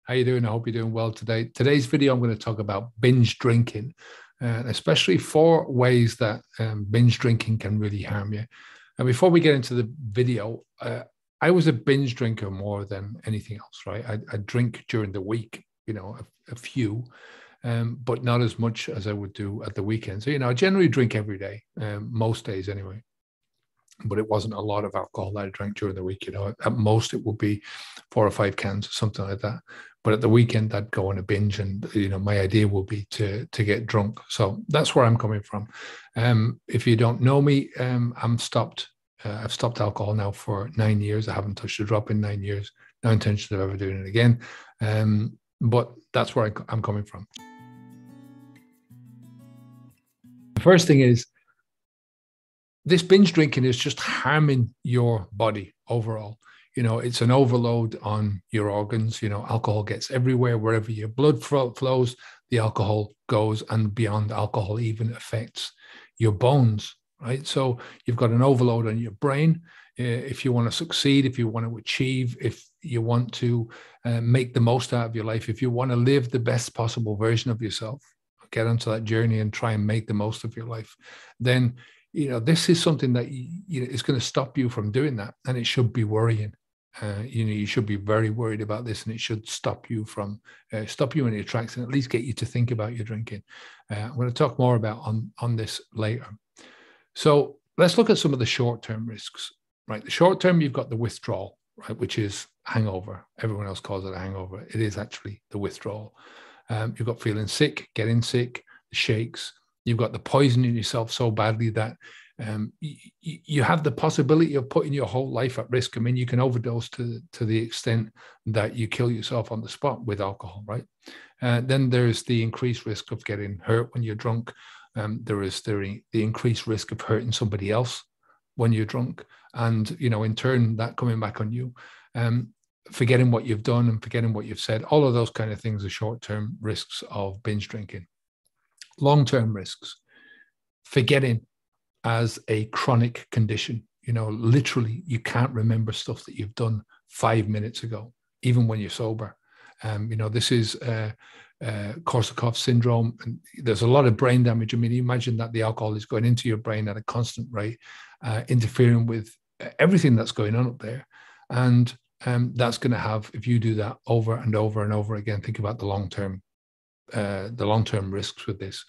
How you doing? I hope you're doing well today. Today's video, I'm going to talk about binge drinking, especially four ways that binge drinking can really harm you. And before we get into the video, I was a binge drinker more than anything else, right? I drink during the week, a few, but not as much as I would do at the weekend. So, I generally drink every day, most days anyway. But it wasn't a lot of alcohol that I drank during the week. At most it would be 4 or 5 cans or something like that. But at the weekend, I'd go on a binge, and my idea will be to get drunk. So that's where I'm coming from. If you don't know me, I've stopped alcohol now for 9 years. I haven't touched a drop in 9 years. No intention of ever doing it again. But that's where I'm coming from. The first thing is, this binge drinking is just harming your body overall. It's an overload on your organs. Alcohol gets everywhere. Wherever your blood flows, the alcohol goes, and beyond, alcohol even affects your bones, right? So you've got an overload on your brain. If you want to succeed, if you want to achieve, if you want to make the most out of your life, if you want to live the best possible version of yourself, get onto that journey and try and make the most of your life, then this is something that is going to stop you from doing that, and it should be worrying. You should be very worried about this, and it should stop you in your tracks, and at least get you to think about your drinking. I'm going to talk more about on this later. So let's look at some of the short-term risks. Right, the short term, you've got the withdrawal, right, which is hangover. Everyone else calls it a hangover. It is actually the withdrawal. You've got feeling sick, getting sick, the shakes. You've got the poisoning yourself so badly that you have the possibility of putting your whole life at risk. I mean, you can overdose to the extent that you kill yourself on the spot with alcohol, right? Then there's the increased risk of getting hurt when you're drunk. There is the increased risk of hurting somebody else when you're drunk. And, in turn, that coming back on you. Forgetting what you've done and forgetting what you've said. All of those kind of things are short-term risks of binge drinking. Long-term risks, forgetting as a chronic condition. Literally, you can't remember stuff that you've done 5 minutes ago, even when you're sober. This is Korsakoff syndrome, and there's a lot of brain damage. I mean, you imagine that the alcohol is going into your brain at a constant rate, interfering with everything that's going on up there. And that's going to have, if you do that over and over and over again, think about the long-term risks with this.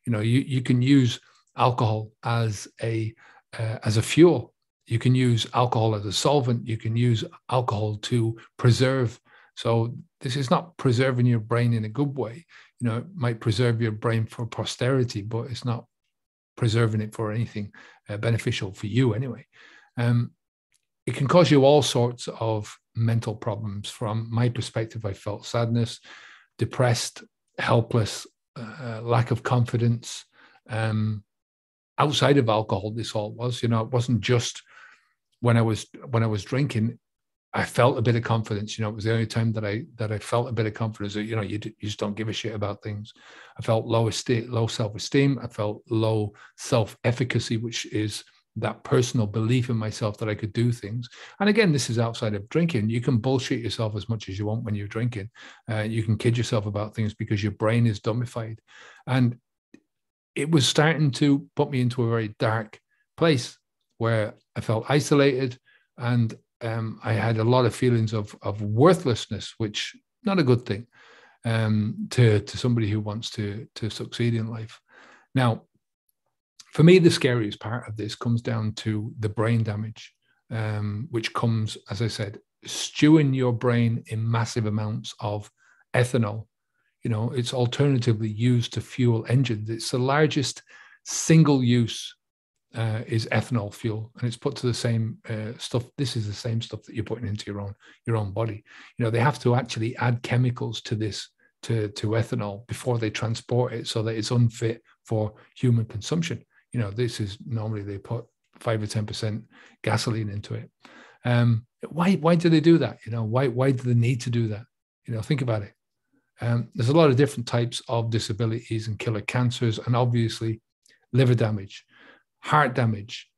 You can use alcohol as a fuel. You can use alcohol as a solvent. You can use alcohol to preserve. So this is not preserving your brain in a good way. It might preserve your brain for posterity, but it's not preserving it for anything beneficial for you anyway. It can cause you all sorts of mental problems. From my perspective, I felt sadness, depressed, helpless, lack of confidence. Outside of alcohol, this all was, it wasn't just when I was drinking. I felt a bit of confidence. It was the only time that I felt a bit of confidence. You just don't give a shit about things. I felt low self-esteem. I felt low self-efficacy, which is that personal belief in myself that I could do things. And again, this is outside of drinking. You can bullshit yourself as much as you want when you're drinking. You can kid yourself about things because your brain is dumbified. And it was starting to put me into a very dark place where I felt isolated, and I had a lot of feelings of worthlessness, which not a good thing to somebody who wants to succeed in life. Now, for me, the scariest part of this comes down to the brain damage, which comes, as I said, stewing your brain in massive amounts of ethanol. It's alternatively used to fuel engines. It's the largest single use is ethanol fuel, and it's put to the same stuff. This is the same stuff that you're putting into your own body. They have to actually add chemicals to this, to ethanol, before they transport it, so that it's unfit for human consumption. This is normally they put 5 or 10% gasoline into it. Why do they do that? Why do they need to do that? Think about it. There's a lot of different types of disabilities and killer cancers, and obviously liver damage, heart damage,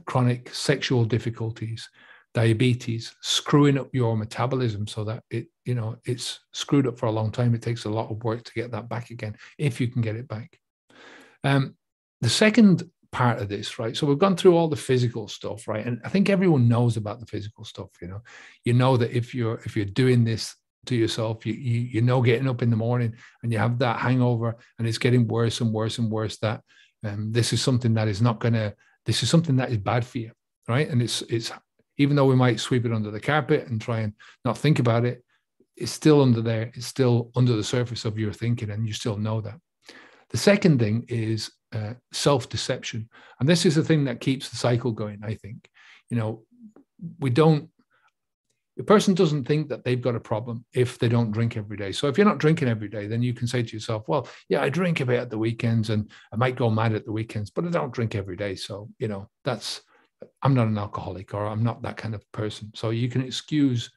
chronic sexual difficulties. diabetes, screwing up your metabolism so that it's screwed up for a long time. It takes a lot of work to get that back again, if you can get it back. The second part of this, right? So we've gone through all the physical stuff, right? And I think everyone knows about the physical stuff. You know that if you're doing this to yourself, you know, getting up in the morning and you have that hangover and it's getting worse and worse and worse, that this is something that is this is something that is bad for you, right? And it's even though we might sweep it under the carpet and try and not think about it, it's still under there. It's still under the surface of your thinking, and you still know that. The second thing is self-deception. And this is the thing that keeps the cycle going, I think. The person doesn't think that they've got a problem if they don't drink every day. So if you're not drinking every day, then you can say to yourself, well, yeah, I drink a bit at the weekends and I might go mad at the weekends, but I don't drink every day. So, I'm not an alcoholic, or I'm not that kind of person. So you can excuse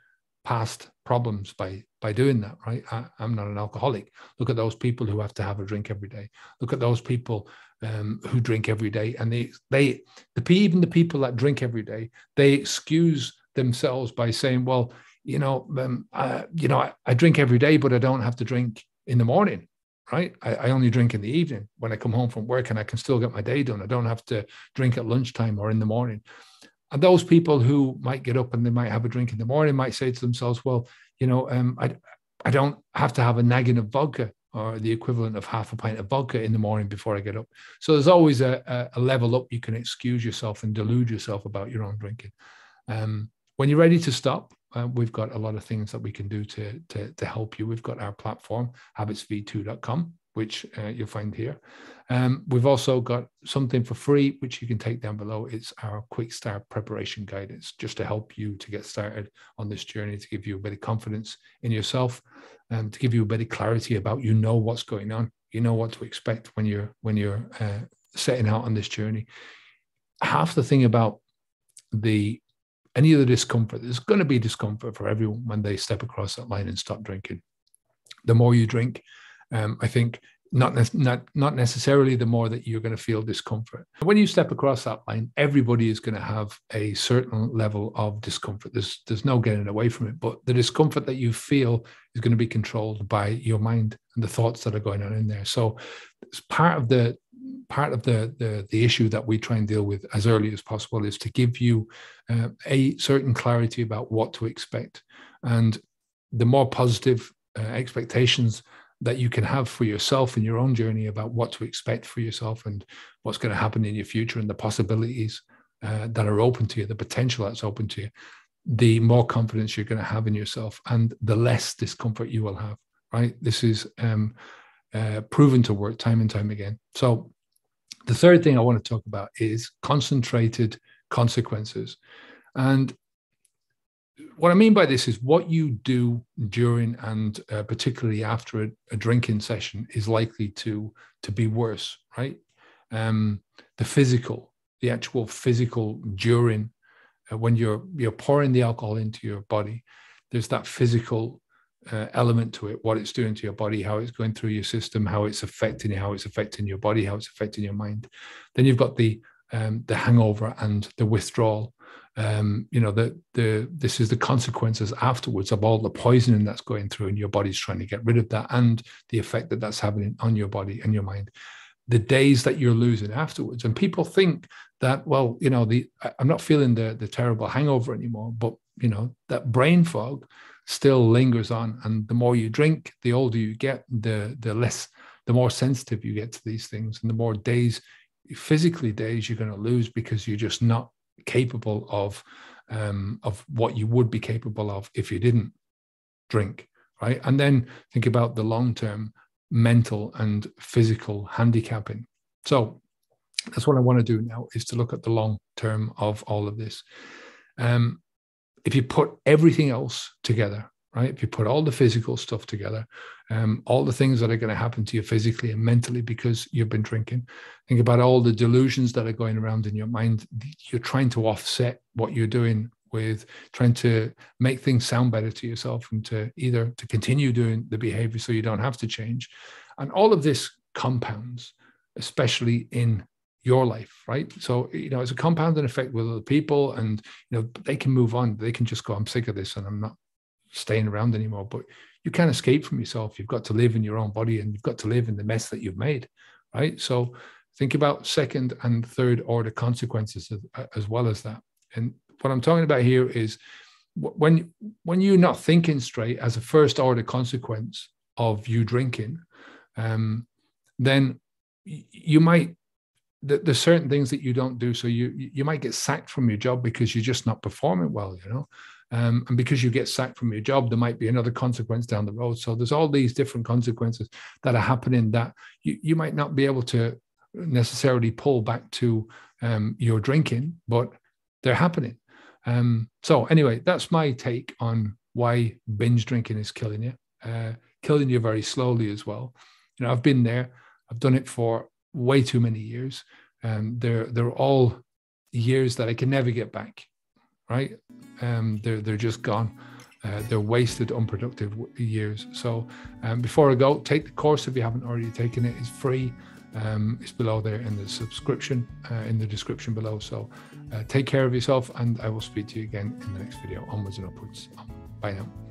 past problems by doing that, right? I'm not an alcoholic. Look at those people who have to have a drink every day. Look at those people who drink every day, and even the people that drink every day, they excuse themselves by saying, well, I drink every day, but I don't have to drink in the morning, right? I only drink in the evening when I come home from work, and I can still get my day done. I don't have to drink at lunchtime or in the morning. And those people who might get up and they might have a drink in the morning might say to themselves, well, I don't have to have a naggin of vodka, or the equivalent of half a pint of vodka in the morning before I get up. So there's always a level up. You can excuse yourself and delude yourself about your own drinking. When you're ready to stop, we've got a lot of things that we can do to help you. We've got our platform, habitsv2.com, which you'll find here. We've also got something for free, which you can take down below. It's our quick start preparation guide. It's just to help you to get started on this journey, to give you a bit of confidence in yourself, and to give you a bit of clarity about, what's going on, what to expect when you're setting out on this journey. Half the thing about any of the discomfort, there's going to be discomfort for everyone when they step across that line and stop drinking. The more you drink, I think not necessarily the more that you're going to feel discomfort. When you step across that line, everybody is going to have a certain level of discomfort. There's no getting away from it, but the discomfort that you feel is going to be controlled by your mind and the thoughts that are going on in there. So it's part of the issue that we try and deal with as early as possible, is to give you a certain clarity about what to expect. And the more positive expectations that you can have for yourself in your own journey about what to expect for yourself and what's going to happen in your future and the possibilities that are open to you, the potential that's open to you, the more confidence you're going to have in yourself and the less discomfort you will have, right? This is proven to work time and time again. So the third thing I want to talk about is concentrated consequences. And what I mean by this is what you do during and particularly after a drinking session is likely to be worse, right? The actual physical during, when you're pouring the alcohol into your body, there's that physical element to it, what it's doing to your body, how it's going through your system, how it's affecting you, how it's affecting your body, how it's affecting your mind. Then you've got the hangover and the withdrawal. This is the consequences afterwards of all the poisoning that's going through, and your body's trying to get rid of that, and the effect that that's having on your body and your mind. The days that you're losing afterwards, and people think that, well, I'm not feeling the terrible hangover anymore, but that brain fog still lingers on, and the more you drink, the older you get, the more sensitive you get to these things, and the more physically days you're going to lose, because you're just not capable of what you would be capable of if you didn't drink, right? And then think about the long-term mental and physical handicapping. So that's what I want to do now, is to look at the long term of all of this. If you put everything else together, right? If you put all the physical stuff together, all the things that are going to happen to you physically and mentally because you've been drinking, think about all the delusions that are going around in your mind. You're trying to offset what you're doing with trying to make things sound better to yourself, and to continue doing the behavior so you don't have to change. And all of this compounds, especially in your life, right? So, it's a compounding effect with other people, and, they can move on. They can just go, I'm sick of this and I'm not staying around anymore. But you can't escape from yourself. You've got to live in your own body, and you've got to live in the mess that you've made, right? So think about second and third order consequences as well as that. And what I'm talking about here is when you're not thinking straight as a first order consequence of you drinking, then you might, there's certain things that you don't do. So you might get sacked from your job because you're just not performing well, and because you get sacked from your job, there might be another consequence down the road. So there's all these different consequences that are happening that you might not be able to necessarily pull back to your drinking, but they're happening. So anyway, that's my take on why binge drinking is killing you very slowly as well. I've been there. I've done it for way too many years. They're all years that I can never get back, right? They're just gone. They're wasted, unproductive years. So before I go, take the course if you haven't already taken it. It's free. It's below there in the subscription, in the description below. So take care of yourself, and I will speak to you again in the next video. Onwards and upwards. Bye now.